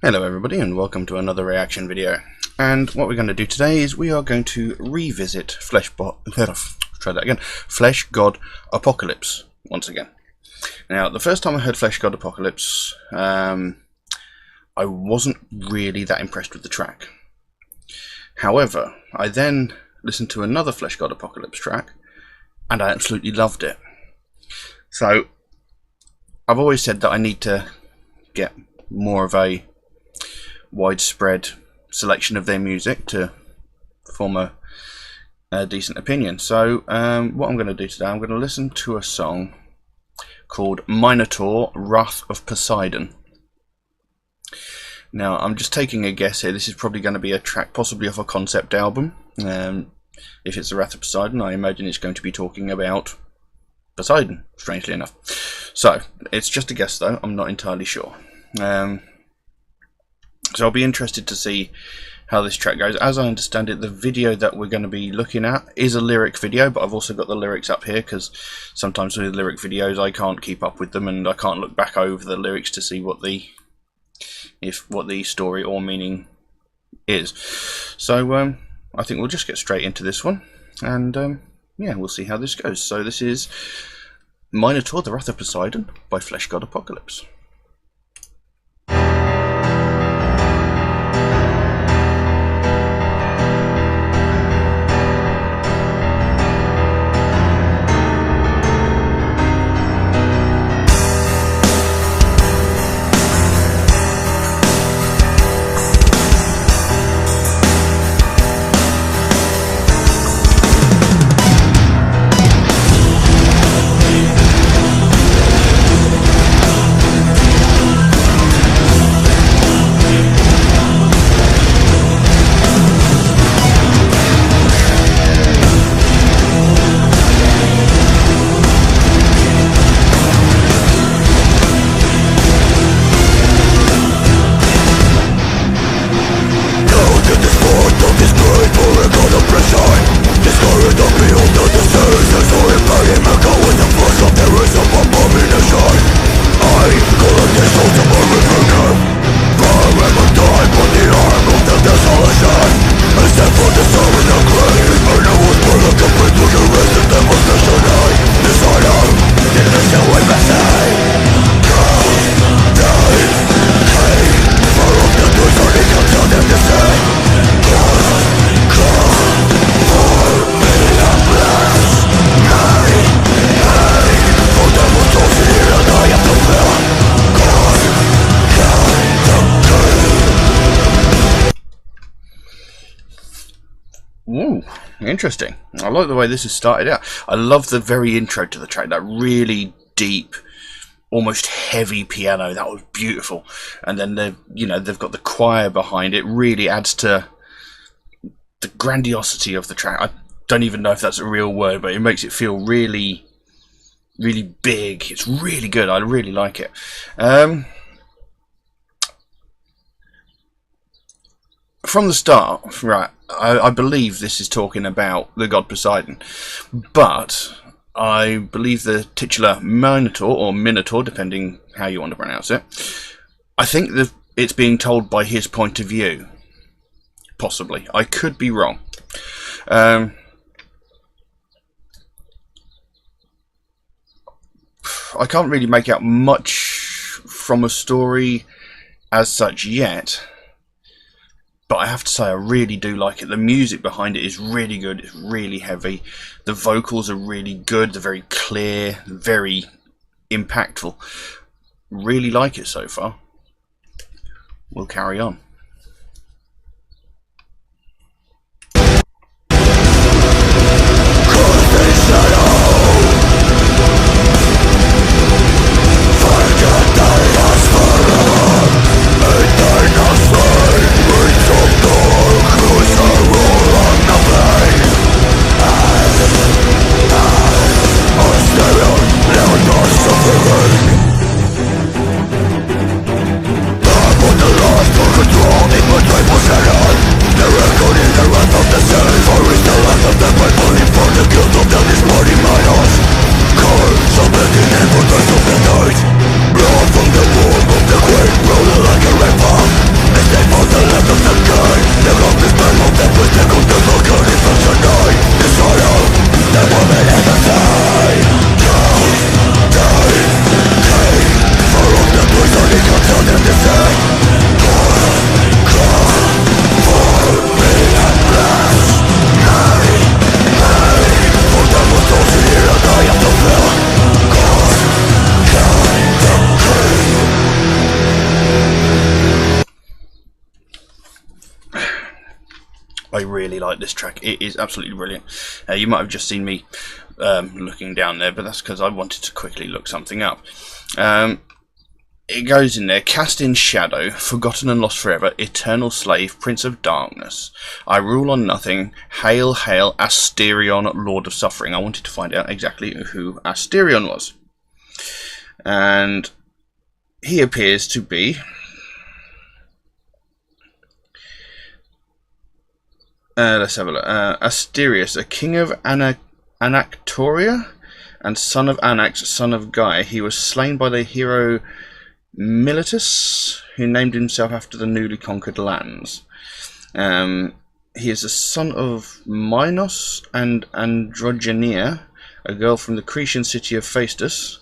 Hello everybody and welcome to another reaction video. And what we're going to do today is we are going to revisit Fleshgod Apocalypse once again. Now, the first time I heard Fleshgod Apocalypse, I wasn't really that impressed with the track. However, I then listened to another Fleshgod Apocalypse track and I absolutely loved it. So, I've always said that I need to get more of a widespread selection of their music to form a decent opinion. So what I'm going to do today, I'm going to listen to a song called Minotaur, Wrath of Poseidon. Now I'm just taking a guess here, this is probably going to be a track possibly off a concept album. If it's the Wrath of Poseidon, I imagine it's going to be talking about Poseidon, strangely enough. So it's just a guess though, I'm not entirely sure. So I'll be interested to see how this track goes. As I understand it, the video that we're going to be looking at is a lyric video, but I've also got the lyrics up here because sometimes with lyric videos I can't keep up with them and I can't look back over the lyrics to see what the story or meaning is. So I think we'll just get straight into this one, and yeah, we'll see how this goes. So this is Minotaur, the Wrath of Poseidon by Fleshgod Apocalypse. Ooh, interesting. I like the way this has started out. I love the very intro to the track, that really deep, almost heavy piano. That was beautiful. And then they've got the choir behind it. Really adds to the grandiosity of the track. I don't even know if that's a real word, but it makes it feel really, really big. It's really good. I really like it. From the start, right, I believe this is talking about the god Poseidon, but I believe the titular Minotaur, or Minotaur, depending how you want to pronounce it, I think that it's being told by his point of view. Possibly. I could be wrong. I can't really make out much from a story as such yet. But I have to say, I really do like it. The music behind it is really good. It's really heavy. The vocals are really good. They're very clear, very impactful. Really like it so far. We'll carry on. Control I really like this track. It is absolutely brilliant. You might have just seen me looking down there, but that's because I wanted to quickly look something up. It goes in there: cast in shadow, forgotten and lost forever, eternal slave, prince of darkness. I rule on nothing. Hail, hail, Asterion, lord of suffering. I wanted to find out exactly who Asterion was. And he appears to be let's have a look. Asterius, a king of Anactoria and son of Anax, son of Gaia. He was slain by the hero Miletus, who named himself after the newly conquered lands. He is the son of Minos and Androgenia, a girl from the Cretan city of Phaestus.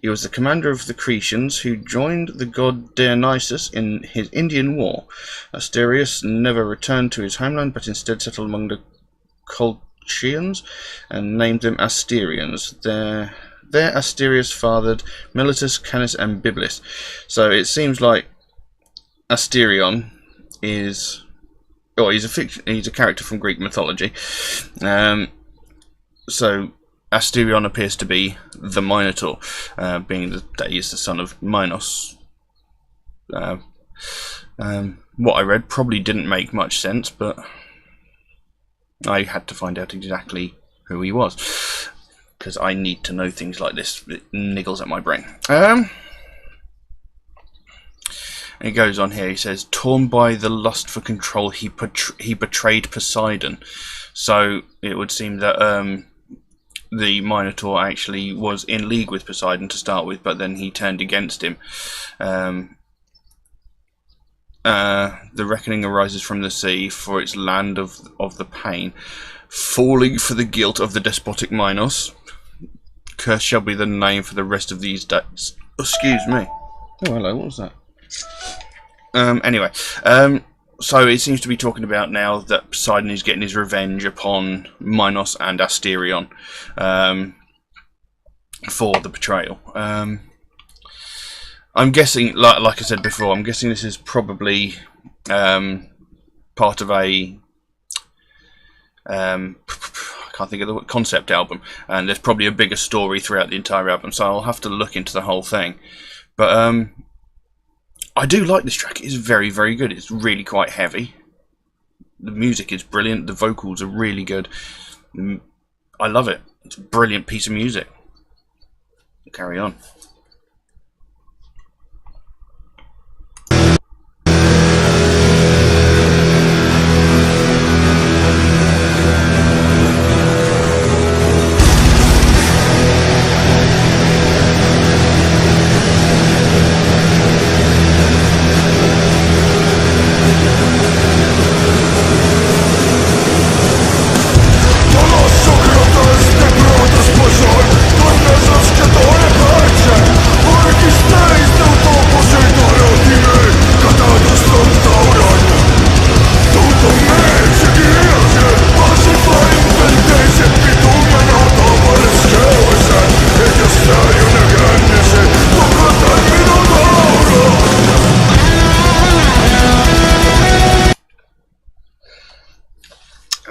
He was the commander of the Cretans who joined the god Dionysus in his Indian War. Asterius never returned to his homeland, but instead settled among the Colchians and named them Asterians. There Asterius fathered Miletus, Canis, and Byblis. So it seems like Asterion is... Oh, he's a character from Greek mythology. So Asterion appears to be the Minotaur, being that he is the son of Minos. What I read probably didn't make much sense, but I had to find out exactly who he was, because I need to know things like this. It niggles at my brain. It goes on here. He says, torn by the lust for control, he betrayed Poseidon. So it would seem that the Minotaur actually was in league with Poseidon to start with, but then he turned against him. The reckoning arises from the sea, for its land of the pain, falling for the guilt of the despotic Minos. Curse shall be the name for the rest of these days. Excuse me. Oh, hello, what was that? Anyway, so it seems to be talking about now that Poseidon is getting his revenge upon Minos and Asterion for the betrayal. I'm guessing, like I said before, I'm guessing this is probably part of a... I can't think of the concept album, and there's probably a bigger story throughout the entire album, so I'll have to look into the whole thing. But I do like this track. It's very, very good. It's really quite heavy. The music is brilliant. The vocals are really good. I love it. It's a brilliant piece of music. Carry on.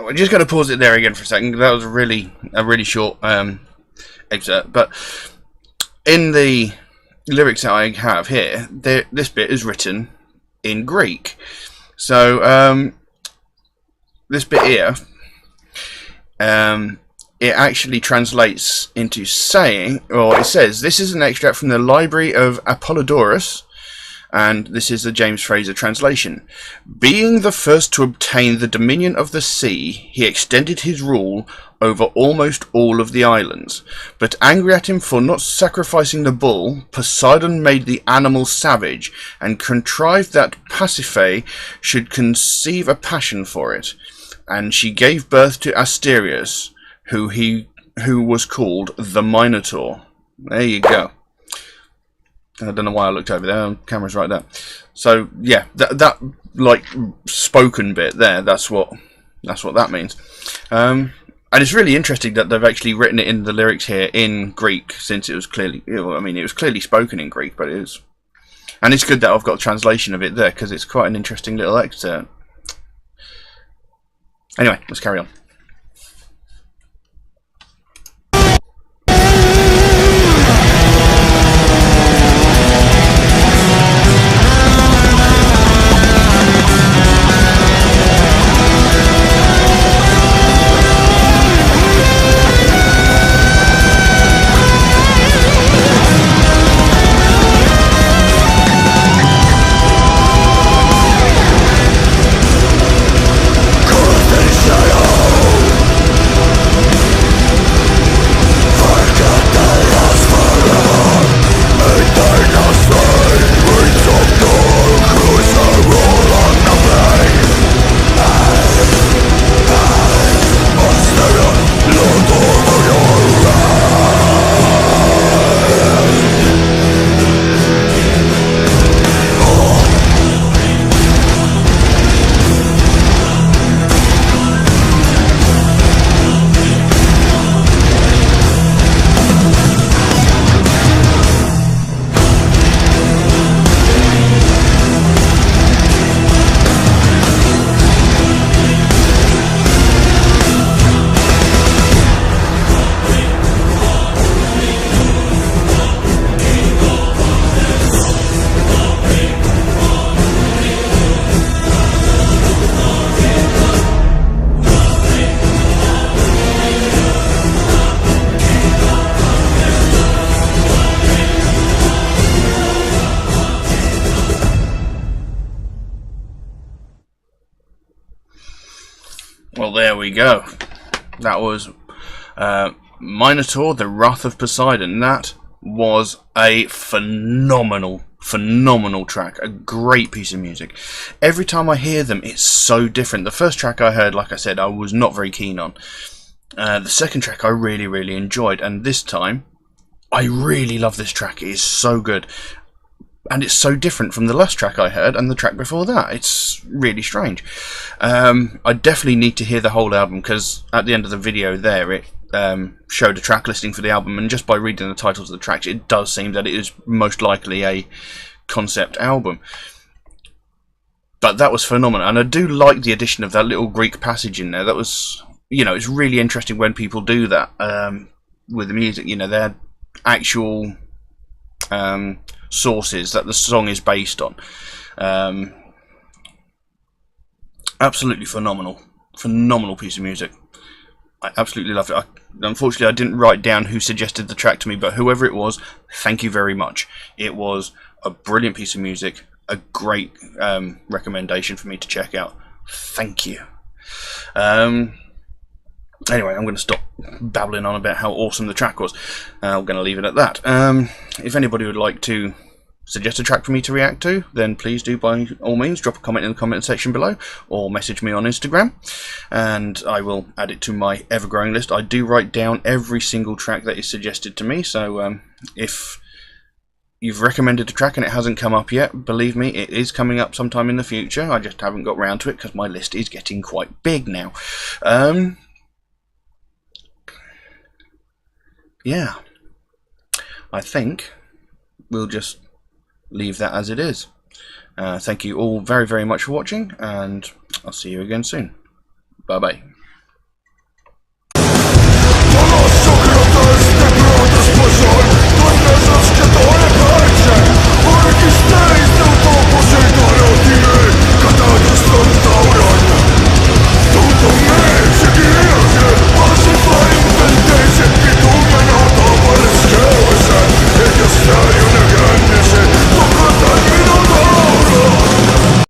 I'm just going to pause it there again for a second. That was a really short excerpt, but in the lyrics that I have here, this bit is written in Greek. So this bit here, it actually translates into saying, or it says, this is an extract from the Library of Apollodorus, and this is the James Fraser translation. Being the first to obtain the dominion of the sea, he extended his rule over almost all of the islands. But angry at him for not sacrificing the bull, Poseidon made the animal savage, and contrived that Pasiphae should conceive a passion for it. And she gave birth to Asterius, who was called the Minotaur. There you go. I don't know why I looked over there. Camera's right there. So yeah, that like spoken bit there. That's what that means. And it's really interesting that they've actually written it in the lyrics here in Greek, since it was clearly, I mean, it was clearly spoken in Greek, but it is. And it's good that I've got a translation of it there, because it's quite an interesting little excerpt. Anyway, let's carry on. Well, there we go. That was Minotaur, the Wrath of Poseidon. That was a phenomenal track. A great piece of music. Every time I hear them, it's so different. The first track I heard, like I said, I was not very keen on. The second track I really enjoyed. And this time, I really love this track. It is so good. And it's so different from the last track I heard and the track before that. It's really strange. I definitely need to hear the whole album, because at the end of the video there it showed a track listing for the album, and just by reading the titles of the tracks it does seem that it is most likely a concept album. But that was phenomenal, and I do like the addition of that little Greek passage in there. That was, you know, it's really interesting when people do that with the music. You know, they're actual sources that the song is based on. Absolutely phenomenal piece of music. I absolutely loved it. Unfortunately I didn't write down who suggested the track to me, but whoever it was, thank you very much. It was a brilliant piece of music, a great recommendation for me to check out. Thank you. Anyway, I'm going to stop babbling on about how awesome the track was. I'm going to leave it at that. If anybody would like to suggest a track for me to react to, then please do, by all means, drop a comment in the comment section below, or message me on Instagram, and I will add it to my ever-growing list. I do write down every single track that is suggested to me, so if you've recommended a track and it hasn't come up yet, believe me, it is coming up sometime in the future. I just haven't got round to it because my list is getting quite big now. Yeah, I think we'll just leave that as it is. Thank you all very much for watching, and I'll see you again soon. Bye bye.